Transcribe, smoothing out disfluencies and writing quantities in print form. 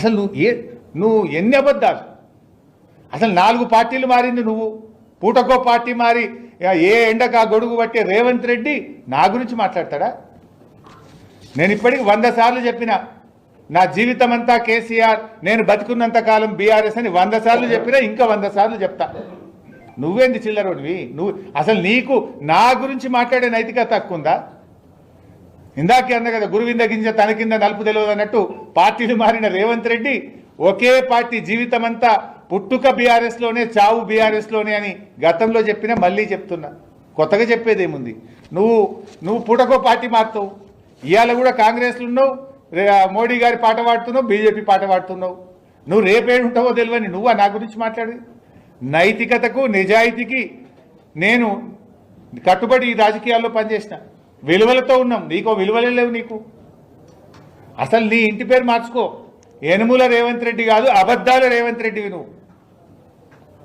అసలు నువ్వు ఎన్ని అబద్ధాలు? అసలు 4 పార్టీలు మారింది నువ్వు, పూటకో పార్టీ మారి ఏ ఎండకు ఆ గొడుగు పట్టే రేవంత్ రెడ్డి నా గురించి మాట్లాడతాడా? నేను ఇప్పటికి 100 సార్లు చెప్పిన, నా జీవితం అంతా కేసీఆర్, నేను బతికున్నంత కాలం బీఆర్ఎస్ అని 100 సార్లు చెప్పినా, ఇంకా 100 సార్లు చెప్తా. నువ్వేంది చిల్లరోడివి? నువ్వు అసలు నీకు నా గురించి మాట్లాడే నైతికత తక్కువ ఉందా? ఇందాకే అన్న కదా, గురువింద గింజ తన కింద నలుపు తెలియదు అన్నట్టు పార్టీలు మారిన రేవంత్ రెడ్డి ఒకే పార్టీ జీవితం అంతా పుట్టుక బీఆర్ఎస్లోనే, చావు బీఆర్ఎస్లోనే అని గతంలో చెప్పినా మళ్ళీ చెప్తున్నా. కొత్తగా చెప్పేదేముంది? నువ్వు పూటకో పార్టీ మారుతావు. ఇవాళ కూడా కాంగ్రెస్లో ఉన్నావు, మోడీ గారి పాట పాడుతున్నావు, బీజేపీ పాట పాడుతున్నావు. నువ్వు రేపేడు ఉంటావో తెలియని నువ్వు నా గురించి మాట్లాడి. నైతికతకు నిజాయితీకి నేను కట్టుబడి ఈ రాజకీయాల్లో పనిచేసిన, విలువలతో ఉన్నాం. నీకో విలువలే లేవు. నీకు అసలు నీ ఇంటి పేరు మార్చుకో, యనుమల రేవంత్ రెడ్డి కాదు, అబద్ధాల రేవంత్ రెడ్డివి నువ్వు.